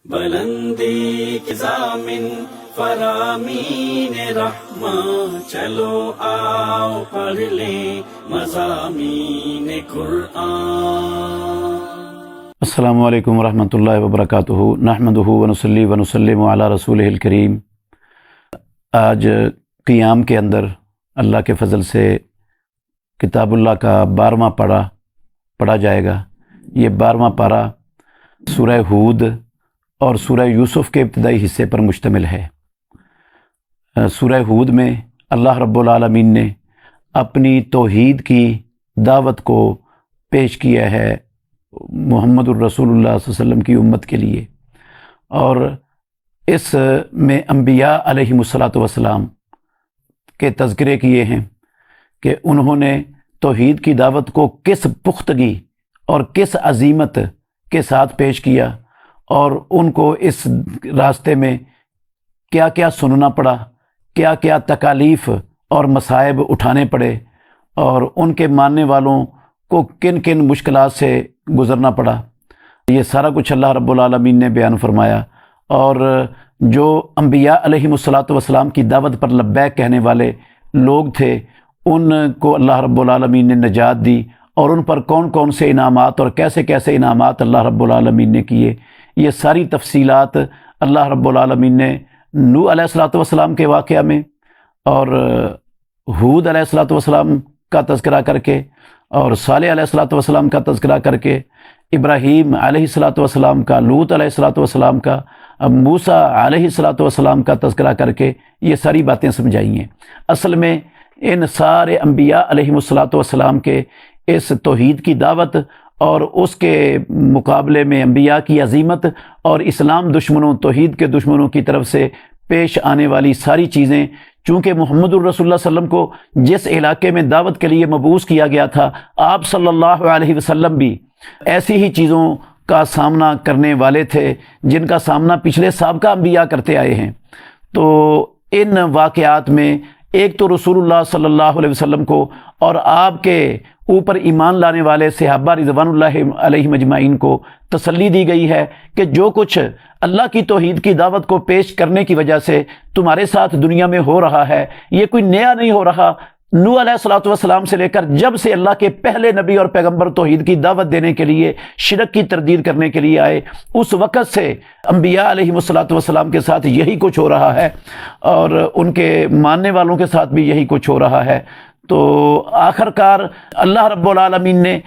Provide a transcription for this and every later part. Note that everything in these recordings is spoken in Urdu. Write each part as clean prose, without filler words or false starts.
بلندی کی ضامن فرامین رحماں، چلو آؤ پڑھ لیں مضامین قرآن۔ السلام علیکم ورحمۃ اللہ وبرکاتہ، نحمدہ ونصلی ونسلم علی رسولہ الکریم۔ آج قیام کے اندر اللہ کے فضل سے کتاب اللہ کا 12واں پارہ پڑھا جائے گا۔ یہ 12واں پارہ سورہ ہود اور سورہ یوسف کے ابتدائی حصے پر مشتمل ہے۔ سورہ ہود میں اللہ رب العالمین نے اپنی توحید کی دعوت کو پیش کیا ہے محمد الرسول اللہ صلی اللہ علیہ وسلم کی امت کے لیے، اور اس میں انبیاء علیہم الصلاۃ والسلام کے تذکرے کیے ہیں کہ انہوں نے توحید کی دعوت کو کس پختگی اور کس عظیمت کے ساتھ پیش کیا، اور ان کو اس راستے میں کیا کیا سننا پڑا، کیا کیا تکالیف اور مصائب اٹھانے پڑے، اور ان کے ماننے والوں کو کن کن مشکلات سے گزرنا پڑا۔ یہ سارا کچھ اللہ رب العالمین نے بیان فرمایا، اور جو انبیاء علیہم الصلاۃ والسلام کی دعوت پر لبیک کہنے والے لوگ تھے، ان کو اللہ رب العالمین نے نجات دی، اور ان پر کون کون سے انعامات اور کیسے کیسے انعامات اللہ رب العالمین نے کیے، یہ ساری تفصیلات اللہ رب العالمین نے نوح علیہ الصلاۃ والسلام کے واقعہ میں، اور ہود علیہ الصلاۃ والسلام کا تذکرہ کر کے، اور صالح علیہ الصلاۃ والسلام کا تذکرہ کر کے، ابراہیم علیہ الصلاۃ والسلام کا، لوط علیہ الصلاۃ والسلام کا، موسیٰ علیہ الصلاۃ والسلام کا تذکرہ کر کے یہ ساری باتیں سمجھائی ہیں۔ اصل میں ان سارے انبیاء علیہم الصلاۃ والسلام کے اس توحید کی دعوت اور اس کے مقابلے میں انبیاء کی عظیمت اور اسلام دشمنوں، توحید کے دشمنوں کی طرف سے پیش آنے والی ساری چیزیں، چونکہ محمد الرسول اللہ صلی اللہ علیہ وسلم کو جس علاقے میں دعوت کے لیے مبعوث کیا گیا تھا، آپ صلی اللہ علیہ وسلم بھی ایسی ہی چیزوں کا سامنا کرنے والے تھے جن کا سامنا پچھلے سابقہ انبیاء کرتے آئے ہیں۔ تو ان واقعات میں ایک تو رسول اللہ صلی اللہ علیہ وسلم کو اور آپ کے اوپر ایمان لانے والے صحابہ رضوان اللہ علیہم اجمعین کو تسلی دی گئی ہے کہ جو کچھ اللہ کی توحید کی دعوت کو پیش کرنے کی وجہ سے تمہارے ساتھ دنیا میں ہو رہا ہے، یہ کوئی نیا نہیں ہو رہا۔ نوح علیہ الصلوۃ والسلام سے لے کر جب سے اللہ کے پہلے نبی اور پیغمبر توحید کی دعوت دینے کے لیے، شرک کی تردید کرنے کے لیے آئے، اس وقت سے انبیاء علیہم الصلوۃ والسلام کے ساتھ یہی کچھ ہو رہا ہے، اور ان کے ماننے والوں کے ساتھ بھی یہی کچھ ہو رہا ہے۔ تو آخر کار اللہ رب العالمین نے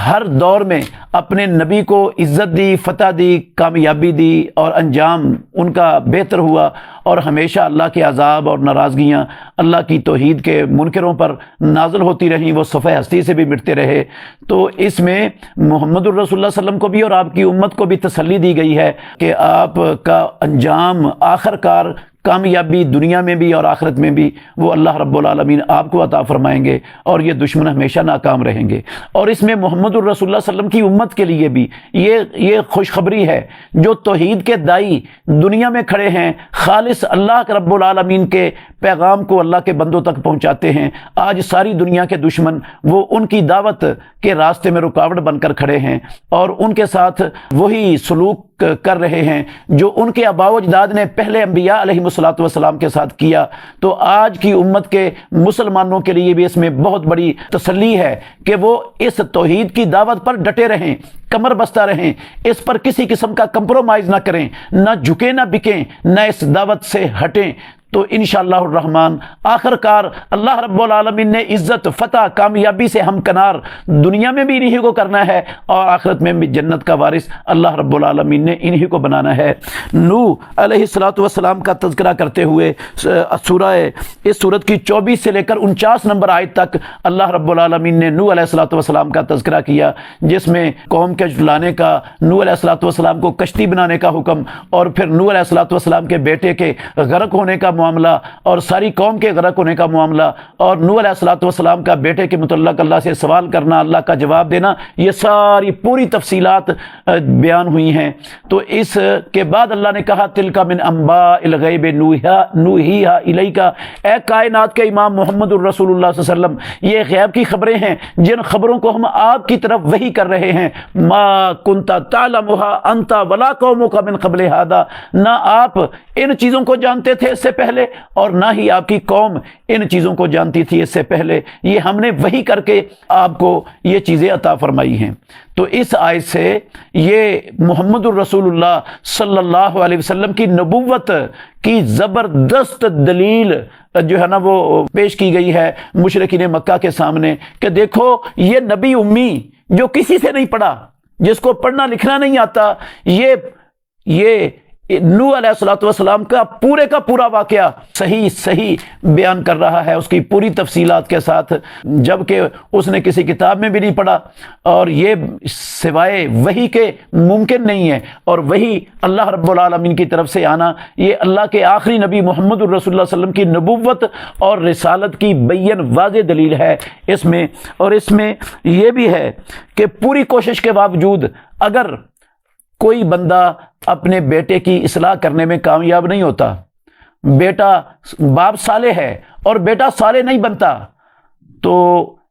ہر دور میں اپنے نبی کو عزت دی، فتح دی، کامیابی دی، اور انجام ان کا بہتر ہوا، اور ہمیشہ اللہ کے عذاب اور ناراضگیاں اللہ کی توحید کے منکروں پر نازل ہوتی رہیں، وہ صفحہ ہستی سے بھی مٹتے رہے۔ تو اس میں محمد الرسول اللہ صلی اللہ علیہ وسلم کو بھی اور آپ کی امت کو بھی تسلی دی گئی ہے کہ آپ کا انجام آخر کار کامیابی دنیا میں بھی اور آخرت میں بھی وہ اللہ رب العالمین آپ کو عطا فرمائیں گے، اور یہ دشمن ہمیشہ ناکام رہیں گے۔ اور اس میں محمد الرسول اللہ صلی اللہ علیہ وسلم کی امت کے لیے بھی یہ خوشخبری ہے، جو توحید کے دائی دنیا میں کھڑے ہیں، خالص اللہ رب العالمین کے پیغام کو اللہ کے بندوں تک پہنچاتے ہیں، آج ساری دنیا کے دشمن وہ ان کی دعوت کے راستے میں رکاوٹ بن کر کھڑے ہیں، اور ان کے ساتھ وہی سلوک کر رہے ہیں جو ان کے آباء و اجداد نے پہلے انبیاء علیہم الصلوۃ والسلام کے ساتھ کیا۔ تو آج کی امت کے مسلمانوں کے لیے بھی اس میں بہت بڑی تسلی ہے کہ وہ اس توحید کی دعوت پر ڈٹے رہیں، کمر بستہ رہیں، اس پر کسی قسم کا کمپرومائز نہ کریں، نہ جھکیں نہ بکیں، نہ اس دعوت سے ہٹیں۔ تو انشاءاللہ الرحمن آخر کار اللہ رب العالمین نے عزت، فتح، کامیابی سے ہمکنار دنیا میں بھی انہی کو کرنا ہے، اور آخرت میں بھی جنت کا وارث اللہ رب العالمین نے انہی کو بنانا ہے۔ نوح علیہ الصلوۃ والسلام کا تذکرہ کرتے ہوئے اس سورت کی 24 سے لے کر 49 نمبر آیت تک اللہ رب العالمین نے نوح علیہ الصلوۃ والسلام کا تذکرہ کیا، جس میں قوم کے جھٹلانے کا، نوح علیہ الصلوۃ والسلام کو کشتی بنانے کا حکم، اور پھر نوح علیہ الصلوۃ والسلام کے بیٹے کے غرق ہونے کا معاملہ اور ساری قوم کے غرق ہونے کا معاملہ اور نوح علیہ الصلوۃ والسلام کا بیٹے کے متعلق اللہ سے سوال کرنا، اللہ کا جواب دینا، یہ ساری پوری تفصیلات بیان ہوئی ہیں۔ تو اس کے بعد اللہ نے کہا تلک من انباء الغیب نوحیھا الیک، اے کائنات کے امام محمد الرسول اللہ صلی اللہ علیہ وسلم، یہ غیب کی خبریں ہیں جن خبروں کو ہم آپ کی طرف وحی کر رہے ہیں۔ ما کنت تعلمها انت ولا قومک من قبل ھذا، نہ آپ ان چیزوں کو جانتے تھے اس سے پہلے اور نہ ہی آپ کی قوم ان چیزوں کو جانتی تھی اس سے پہلے، یہ ہم نے وحی کر کے آپ کو یہ چیزیں عطا فرمائی ہیں۔ تو اس آیت سے یہ محمد الرسول اللہ صلی اللہ علیہ وسلم کی نبوت کی زبردست دلیل جو ہے نا وہ پیش کی گئی ہے مشرکین مکہ کے سامنے کہ دیکھو یہ نبی امی جو کسی سے نہیں پڑھا، جس کو پڑھنا لکھنا نہیں آتا، یہ نوح علیہ الصلوۃ والسلام کا پورا واقعہ صحیح بیان کر رہا ہے، اس کی پوری تفصیلات کے ساتھ، جبکہ اس نے کسی کتاب میں بھی نہیں پڑھا، اور یہ سوائے وحی کے ممکن نہیں ہے، اور وحی اللہ رب العالمین کی طرف سے آنا یہ اللہ کے آخری نبی محمد الرسول اللہ صلی اللہ علیہ وسلم کی نبوت اور رسالت کی بین واضح دلیل ہے اس میں۔ اور اس میں یہ بھی ہے کہ پوری کوشش کے باوجود اگر کوئی بندہ اپنے بیٹے کی اصلاح کرنے میں کامیاب نہیں ہوتا، بیٹا باپ صالح ہے اور بیٹا صالح نہیں بنتا، تو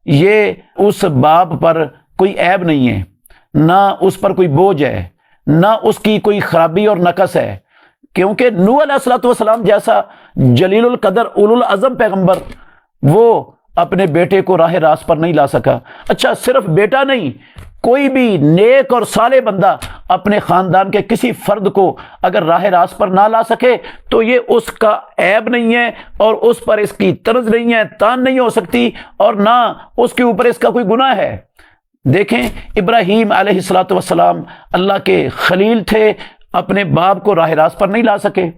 یہ اس باپ پر کوئی عیب نہیں ہے، نہ اس پر کوئی بوجھ ہے، نہ اس کی کوئی خرابی اور نقص ہے، کیونکہ نوح علیہ الصلوۃ والسلام جیسا جلیل القدر اولو العزم پیغمبر وہ اپنے بیٹے کو راہ راست پر نہیں لا سکا۔ اچھا صرف بیٹا نہیں، کوئی بھی نیک اور صالح بندہ اپنے خاندان کے کسی فرد کو اگر راہ راست پر نہ لا سکے تو یہ اس کا عیب نہیں ہے، اور اس پر اس کی طرز نہیں ہے، تان نہیں ہو سکتی، اور نہ اس کے اوپر اس کا کوئی گناہ ہے۔ دیکھیں ابراہیم علیہ الصلوۃ والسلام اللہ کے خلیل تھے، اپنے باپ کو راہ راست پر نہیں لا سکے۔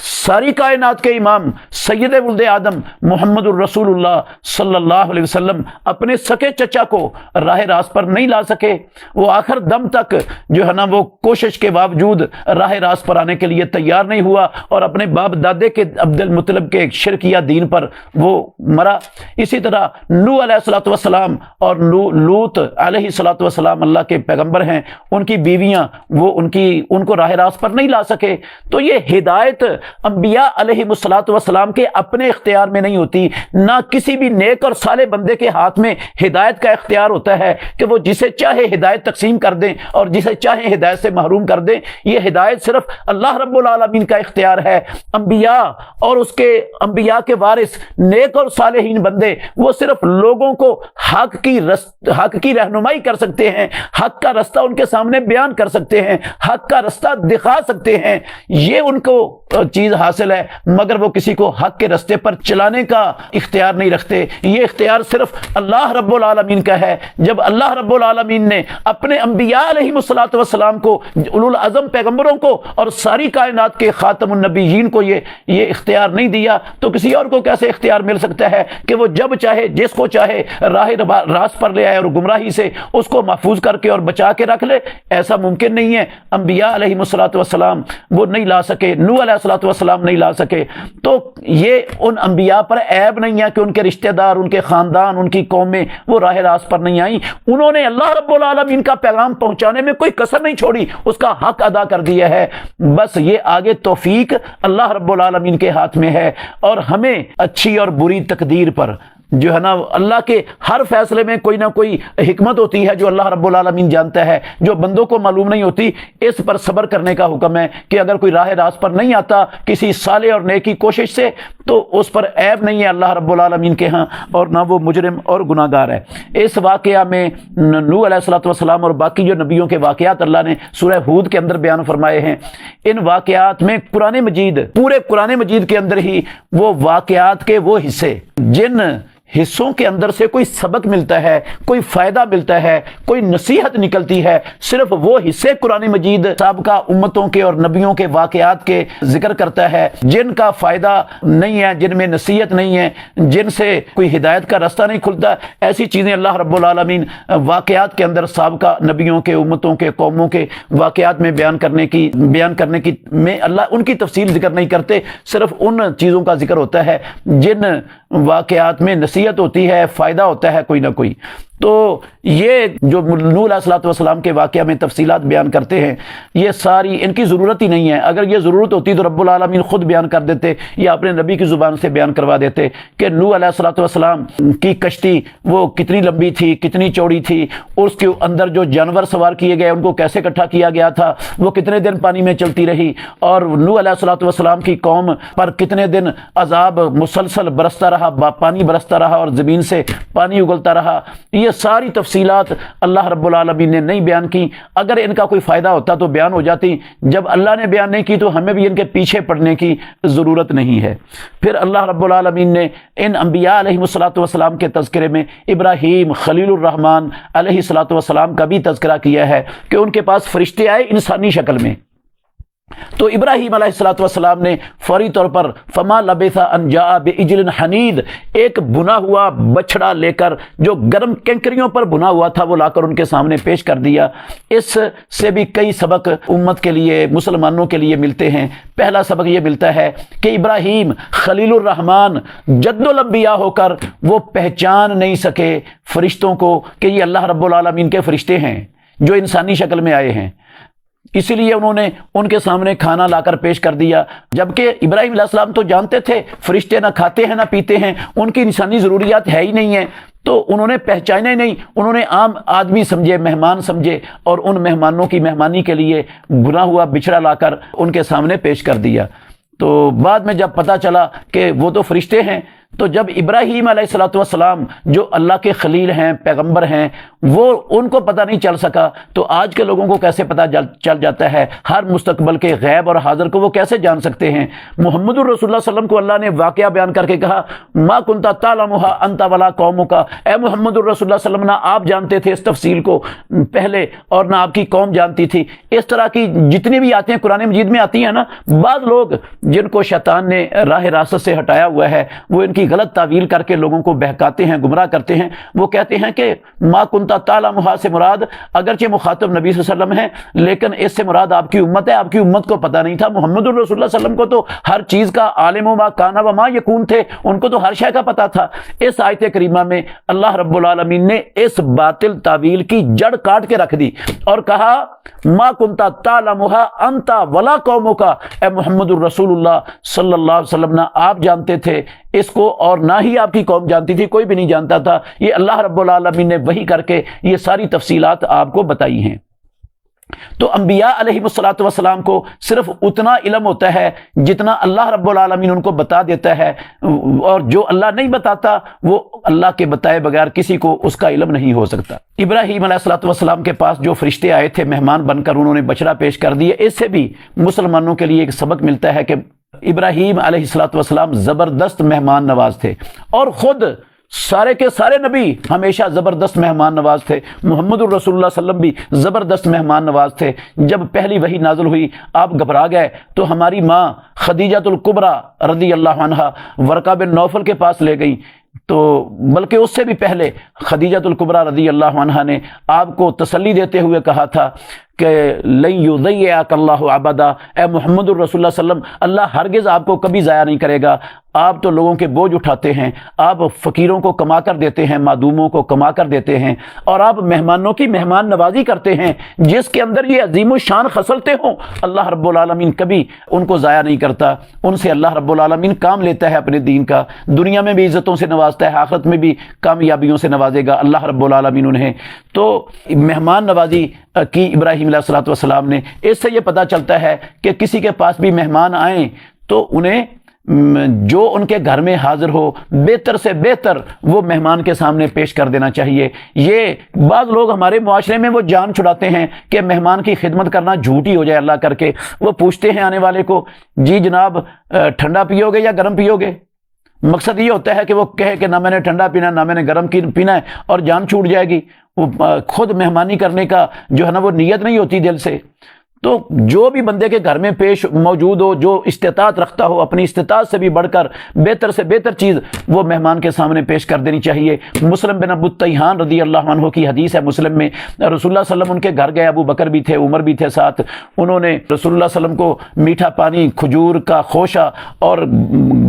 ساری کائنات کے امام سید ولد آدم محمد الرسول اللہ صلی اللہ علیہ وسلم اپنے سکے چچا کو راہ راست پر نہیں لا سکے، وہ آخر دم تک جو ہے نا وہ کوشش کے باوجود راہ راست پر آنے کے لیے تیار نہیں ہوا، اور اپنے باپ دادے کے عبد المطلب کے شرکیہ دین پر وہ مرا۔ اسی طرح نوح علیہ الصلوۃ والسلام اور لوط علیہ الصلوۃ والسلام اللہ کے پیغمبر ہیں، ان کی بیویاں وہ ان کو راہ راست پر نہیں لا سکے۔ تو یہ ہدایت انبیاء علیہ الصلوۃ والسلام کے اپنے اختیار میں نہیں ہوتی، نہ کسی بھی نیک اور صالح بندے کے ہاتھ میں ہدایت کا اختیار ہوتا ہے کہ وہ جسے چاہے ہدایت تقسیم کر دیں اور جسے چاہے ہدایت سے محروم کر دیں۔ یہ ہدایت صرف اللہ رب العالمین کا اختیار ہے۔ انبیاء اور اس کے انبیاء کے وارث نیک اور صالحین بندے وہ صرف لوگوں کو حق کی رہنمائی کر سکتے ہیں، حق کا رستہ ان کے سامنے بیان کر سکتے ہیں، حق کا رستہ دکھا سکتے ہیں، یہ ان کو چیز حاصل ہے، مگر وہ کسی کو حق کے رستے پر چلانے کا اختیار نہیں رکھتے۔ یہ اختیار صرف اللہ رب العالمین کا ہے۔ جب اللہ رب العالمین نے اپنے انبیاء علیہ الصلوۃ والسلام کو، اولو العزم پیغمبروں کو اور ساری کائنات کے خاتم النبیین کو یہ اختیار نہیں دیا، تو کسی اور کو کیسے اختیار مل سکتا ہے کہ وہ جب چاہے جس کو چاہے راہ راست پر لے آئے اور گمراہی سے اس کو محفوظ کر کے اور بچا کے رکھ لے؟ ایسا ممکن نہیں ہے۔ انبیاء علیہ الصلوۃ والسلام وہ نہیں لا سکے، نوح علیہ الصلوۃ والسلام نہیں لا سکے، تو یہ ان انبیاء پر عیب نہیں ہے کہ ان کے رشتہ دار، ان کے خاندان، ان کی قومیں وہ راہ راست پر نہیں آئیں۔ انہوں نے اللہ رب العالمین کا پیغام پہنچانے میں کوئی کسر نہیں چھوڑی، اس کا حق ادا کر دیا ہے۔ بس یہ آگے توفیق اللہ رب العالمین کے ہاتھ میں ہے، اور ہمیں اچھی اور بری تقدیر پر جو ہے نا اللہ کے ہر فیصلے میں کوئی نہ کوئی حکمت ہوتی ہے جو اللہ رب العالمین جانتا ہے، جو بندوں کو معلوم نہیں ہوتی۔ اس پر صبر کرنے کا حکم ہے کہ اگر کوئی راہ راست پر نہیں آتا کسی صالح اور نیکی کوشش سے تو اس پر عیب نہیں ہے اللہ رب العالمین کے ہاں، اور نہ وہ مجرم اور گناہ گار ہے۔ اس واقعہ میں نوح علیہ الصلوۃ والسلام اور باقی جو نبیوں کے واقعات اللہ نے سورہ ہود کے اندر بیان فرمائے ہیں، ان واقعات میں قرآن مجید، پورے قرآن مجید کے اندر ہی وہ واقعات کے وہ حصے جن حصوں کے اندر سے کوئی سبق ملتا ہے، کوئی فائدہ ملتا ہے، کوئی نصیحت نکلتی ہے، صرف وہ حصے قرآن مجید سابقہ امتوں کے اور نبیوں کے واقعات کے ذکر کرتا ہے جن کا فائدہ نہیں ہے، جن میں نصیحت نہیں ہے، جن سے کوئی ہدایت کا راستہ نہیں کھلتا، ایسی چیزیں اللہ رب العالمین واقعات کے اندر سابقہ نبیوں کے، امتوں کے، قوموں کے واقعات میں بیان کرنے کی میں اللہ ان کی تفصیل ذکر نہیں کرتے، صرف ان چیزوں کا ذکر ہوتا ہے جن واقعات میں نصیحت ہوتی ہے، فائدہ ہوتا ہے کوئی نہ کوئی۔ تو یہ جو نوح علیہ السلام کے واقعہ میں تفصیلات بیان کرتے ہیں، یہ ساری ان کی ضرورت ہی نہیں ہے۔ اگر یہ ضرورت ہوتی تو رب العالمین خود بیان کر دیتے یا اپنے نبی کی زبان سے بیان کروا دیتے کہ نوح علیہ السلام کی کشتی وہ کتنی لمبی تھی، کتنی چوڑی تھی، اس کے اندر جو جانور سوار کیے گئے ان کو کیسے اکٹھا کیا گیا تھا، وہ کتنے دن پانی میں چلتی رہی، اور نوح علیہ السلام کی قوم پر کتنے دن عذاب مسلسل برستا رہا، پانی برستا رہا اور زمین سے پانی اگلتا رہا۔ یہ ساری تفصیلات اللہ رب العالمین نے نہیں بیان کی۔ اگر ان کا کوئی فائدہ ہوتا تو بیان ہو جاتی، جب اللہ نے بیان نہیں کی تو ہمیں بھی ان کے پیچھے پڑنے کی ضرورت نہیں ہے۔ پھر اللہ رب العالمین نے ان انبیاء علیہ السلام کے تذکرے میں ابراہیم خلیل الرحمن علیہ السلام کا بھی تذکرہ کیا ہے کہ ان کے پاس فرشتے آئے انسانی شکل میں، تو ابراہیم علیہ السلام نے فوری طور پر فما لبث ان جاء بعجل حنید، ایک بنا ہوا بچڑا لے کر جو گرم کنکریوں پر بنا ہوا تھا وہ لا کر ان کے سامنے پیش کر دیا۔ اس سے بھی کئی سبق امت کے لیے، مسلمانوں کے لیے ملتے ہیں۔ پہلا سبق یہ ملتا ہے کہ ابراہیم خلیل الرحمن جد الانبیاء ہو کر وہ پہچان نہیں سکے فرشتوں کو کہ یہ اللہ رب العالمین کے فرشتے ہیں جو انسانی شکل میں آئے ہیں، اسی لیے انہوں نے ان کے سامنے کھانا لا کر پیش کر دیا، جبکہ ابراہیم علیہ السلام تو جانتے تھے فرشتے نہ کھاتے ہیں نہ پیتے ہیں، ان کی انسانی ضروریات ہے ہی نہیں ہیں، تو انہوں نے پہچانا ہی نہیں، انہوں نے عام آدمی سمجھے، مہمان سمجھے، اور ان مہمانوں کی مہمانی کے لیے بنا ہوا بچڑا لا کر ان کے سامنے پیش کر دیا۔ تو بعد میں جب پتہ چلا کہ وہ تو فرشتے ہیں، تو جب ابراہیم علیہ السلام جو اللہ کے خلیل ہیں، پیغمبر ہیں، وہ ان کو پتہ نہیں چل سکا تو آج کے لوگوں کو کیسے پتہ چل جاتا ہے؟ ہر مستقبل کے غیب اور حاضر کو وہ کیسے جان سکتے ہیں؟ محمد الرسول اللہ صلی اللہ علیہ وسلم کو اللہ نے واقعہ بیان کر کے کہا ما کنت تعلمها انت ولا قومک، اے محمد الرسول اللہ صلی اللہ علیہ وسلم، نہ آپ جانتے تھے اس تفصیل کو پہلے اور نہ آپ کی قوم جانتی تھی۔ اس طرح کی جتنی بھی آتے ہیں قرآن مجید میں آتی ہیں نا، بعض لوگ جن کو شیطان نے راہ راست سے ہٹایا ہوا ہے وہ ان کی غلط تعویل کر کے لوگوں کو بہکاتے ہیں، گمراہ کرتے ہیں۔ وہ کہتے ہیں کہ ما کنت تعلمها سے مراد اگرچہ مخاطب نبی صلی اللہ علیہ وسلم ہے، لیکن اس سے مراد آپ کی امت ہے۔ آپ کی امت کو پتہ نہیں تھا، محمد الرسول اللہ صلی اللہ علیہ وسلم کو تو ہر چیز کا عالم و ما کان و ما یکون تھے، ان کو تو ہر شے کا پتہ تھا۔ اس آیت کریمہ میں اللہ رب العالمین نے اس باطل تعویل کی جڑ کاٹ کے رکھ دی اور کہا ما کنت تعلمها انت ولا قومک، اے محمد الرسول اللہ صلی اللہ علیہ وسلم، نہ آپ جانتے تھے اس کو اور نہ ہی آپ کی قوم جانتی تھی، کوئی بھی نہیں جانتا تھا۔ یہ اللہ رب العالمین نے وحی کر کے یہ ساری تفصیلات آپ کو بتائی ہیں۔ تو انبیاء علیہ السلام کو صرف اتنا علم ہوتا ہے جتنا اللہ رب العالمین ان کو بتا دیتا ہے، اور جو اللہ نہیں بتاتا وہ اللہ کے بتائے بغیر کسی کو اس کا علم نہیں ہو سکتا۔ ابراہیم علیہ السلام کے پاس جو فرشتے آئے تھے مہمان بن کر، انہوں نے بچڑا پیش کر دیا۔ اس سے بھی مسلمانوں کے لیے ایک سبق ملتا ہے کہ ابراہیم علیہ السلام زبردست مہمان نواز تھے، اور خود سارے کے سارے نبی ہمیشہ زبردست مہمان نواز تھے۔ محمد الرسول اللہ صلی اللہ علیہ وسلم بھی زبردست مہمان نواز تھے۔ جب پہلی وحی نازل ہوئی آپ گھبرا گئے تو ہماری ماں خدیجہ الکبریٰ رضی اللہ عنہا ورقہ بن نوفل کے پاس لے گئی، تو بلکہ اس سے بھی پہلے خدیجہ الکبریٰ رضی اللہ عنہا نے آپ کو تسلی دیتے ہوئے کہا تھا کہ لن یضیعک اللہ ابدا، اے محمد الرسول اللہ صلی اللہ علیہ وسلم، اللہ ہرگز آپ کو کبھی ضائع نہیں کرے گا۔ آپ تو لوگوں کے بوجھ اٹھاتے ہیں، آپ فقیروں کو کما کر دیتے ہیں، معدوموں کو کما کر دیتے ہیں، اور آپ مہمانوں کی مہمان نوازی کرتے ہیں جس کے اندر یہ عظیم الشان خصلتے ہوں۔ اللہ رب العالمین کبھی ان کو ضائع نہیں کرتا، ان سے اللہ رب العالمین کام لیتا ہے اپنے دین کا، دنیا میں بھی عزتوں سے نوازتا ہے، آخرت میں بھی کامیابیوں سے نوازے گا اللہ رب العالمین انہیں۔ تو مہمان نوازی کی ابراہیم علیہ السلام نے، اس سے یہ پتہ چلتا ہے کہ کسی کے پاس بھی مہمان آئیں تو انہیں جو ان کے گھر میں حاضر ہو بہتر سے بہتر وہ مہمان کے سامنے پیش کر دینا چاہیے۔ یہ بعض لوگ ہمارے معاشرے میں وہ جان چھڑاتے ہیں کہ مہمان کی خدمت کرنا جھوٹ ہی ہو جائے اللہ کر کے۔ وہ پوچھتے ہیں آنے والے کو، جی جناب ٹھنڈا پیو گے یا گرم پیو گے؟ مقصد یہ ہوتا ہے کہ وہ کہے کہ نہ میں نے ٹھنڈا پینا نہ میں نے گرم پینا ہے اور جان چھوٹ جائے گی. وہ خود مہمانی کرنے کا جو ہے نا وہ نیت نہیں ہوتی دل سے. تو جو بھی بندے کے گھر میں پیش موجود ہو، جو استطاعت رکھتا ہو، اپنی استطاعت سے بھی بڑھ کر بہتر سے بہتر چیز وہ مہمان کے سامنے پیش کر دینی چاہیے. مسلم بن ابو الطیحان رضی اللہ عنہ کی حدیث ہے مسلم میں، رسول اللہ صلی اللہ علیہ وسلم ان کے گھر گئے، ابو بکر بھی تھے، عمر بھی تھے ساتھ. انہوں نے رسول اللہ صلی اللہ علیہ وسلم کو میٹھا پانی، کھجور کا خوشہ اور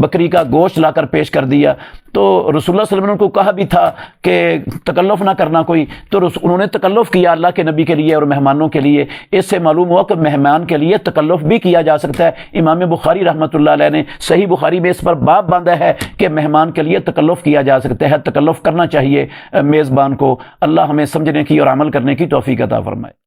بکری کا گوشت لا کر پیش کر دیا. تو رسول اللہ صلی اللہ علیہ وسلم نے ان کو کہا بھی تھا کہ تکلف نہ کرنا کوئی، تو انہوں نے تکلف کیا اللہ کے نبی کے لیے اور مہمانوں کے لیے. اس سے معلوم ہوا کہ مہمان کے لیے تکلف بھی کیا جا سکتا ہے. امام بخاری رحمۃ اللہ علیہ نے صحیح بخاری میں اس پر باب باندھا ہے کہ مہمان کے لیے تکلف کیا جا سکتا ہے، تکلف کرنا چاہیے میزبان کو. اللہ ہمیں سمجھنے کی اور عمل کرنے کی توفیق عطا فرمائے.